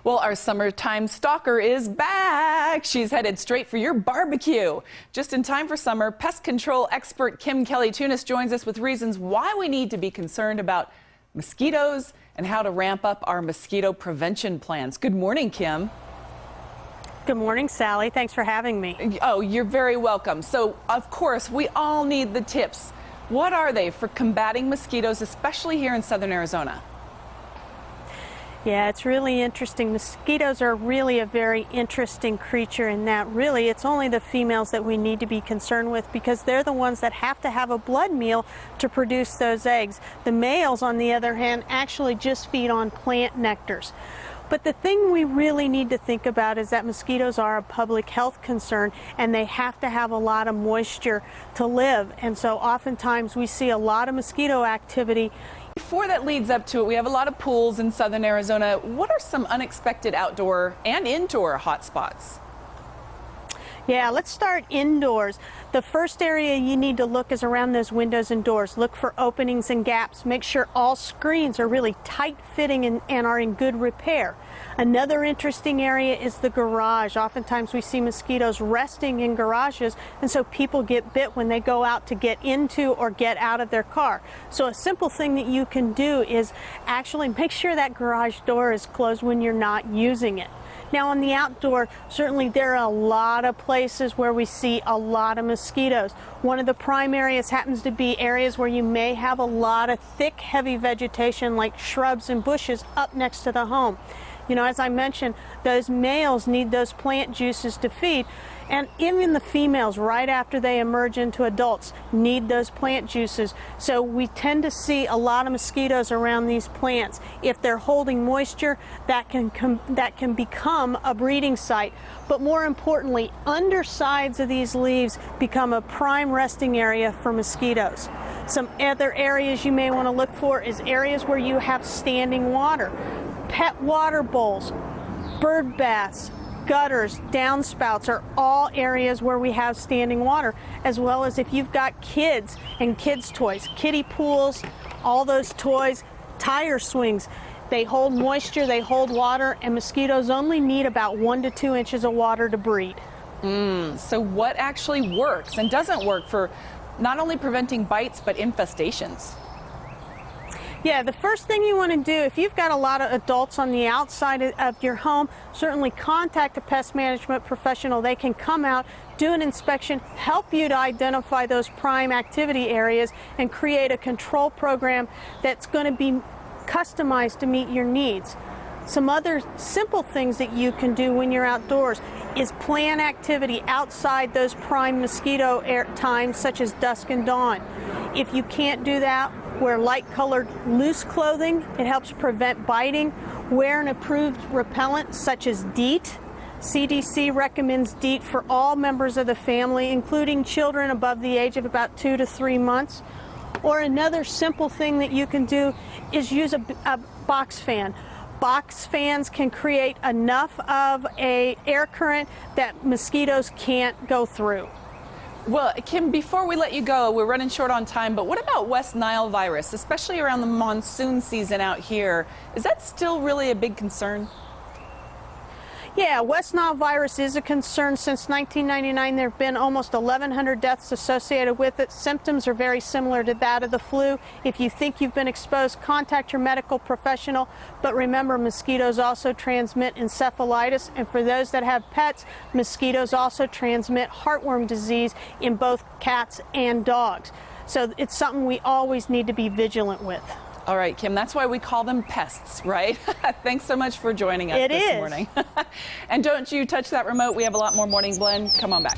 Well, our summertime stalker is back. She's headed straight for your barbecue. Just in time for summer, pest control expert Kim Kelly-Tunis joins us with reasons why we need to be concerned about mosquitoes and how to ramp up our mosquito prevention plans. Good morning, Kim. Good morning, Sally. Thanks for having me. Oh, you're very welcome. So, of course, we all need the tips. What are they for combating mosquitoes, especially here in southern Arizona? Yeah, it's really interesting. Mosquitoes are really a very interesting creature in that really it's only the females that we need to be concerned with because they're the ones that have to have a blood meal to produce those eggs. The males, on the other hand, actually just feed on plant nectars. But the thing we really need to think about is that mosquitoes are a public health concern and they have to have a lot of moisture to live. And so oftentimes we see a lot of mosquito activity. Before that leads up to it, we have a lot of pools in southern Arizona. What are some unexpected outdoor and indoor hot spots? Yeah, let's start indoors. The first area you need to look is around those windows and doors. Look for openings and gaps. Make sure all screens are really tight fitting and are in good repair. Another interesting area is the garage. Oftentimes we see mosquitoes resting in garages, and so people get bit when they go out to get into or get out of their car. So a simple thing that you can do is actually make sure that garage door is closed when you're not using it. Now on the outdoor, certainly there are a lot of places where we see a lot of mosquitoes. One of the prime areas happens to be areas where you may have a lot of thick, heavy vegetation like shrubs and bushes up next to the home. You know, as I mentioned, those males need those plant juices to feed, and even the females, right after they emerge into adults, need those plant juices. So we tend to see a lot of mosquitoes around these plants. If they're holding moisture, that can become a breeding site. But more importantly, undersides of these leaves become a prime resting area for mosquitoes. Some other areas you may want to look for is areas where you have standing water. Pet water bowls, bird baths, gutters, downspouts are all areas where we have standing water, as well as if you've got kids and kids' toys, kiddie pools, all those toys, tire swings. They hold moisture, they hold water, and mosquitoes only need about 1 to 2 inches of water to breed. So what actually works and doesn't work for not only preventing bites, but infestations? Yeah, the first thing you want to do, if you've got a lot of adults on the outside of your home, certainly contact a pest management professional. They can come out, do an inspection, help you to identify those prime activity areas, and create a control program that's going to be customized to meet your needs. Some other simple things that you can do when you're outdoors is plan activity outside those prime mosquito times, such as dusk and dawn. If you can't do that, wear light-colored loose clothing. It helps prevent biting. Wear an approved repellent such as DEET. CDC recommends DEET for all members of the family, including children above the age of about 2 to 3 months. Or another simple thing that you can do is use a box fan. Box fans can create enough of an air current that mosquitoes can't go through. Well, Kim, before we let you go, we're running short on time, but what about West Nile virus, especially around the monsoon season out here? Is that still really a big concern? Yeah, West Nile virus is a concern. Since 1999, there have been almost 1,100 deaths associated with it. Symptoms are very similar to that of the flu. If you think you've been exposed, contact your medical professional. But remember, mosquitoes also transmit encephalitis, and for those that have pets, mosquitoes also transmit heartworm disease in both cats and dogs. So it's something we always need to be vigilant with. All right, Kim, that's why we call them pests, right? Thanks so much for joining us this morning. And don't you touch that remote. We have a lot more Morning Blend. Come on back.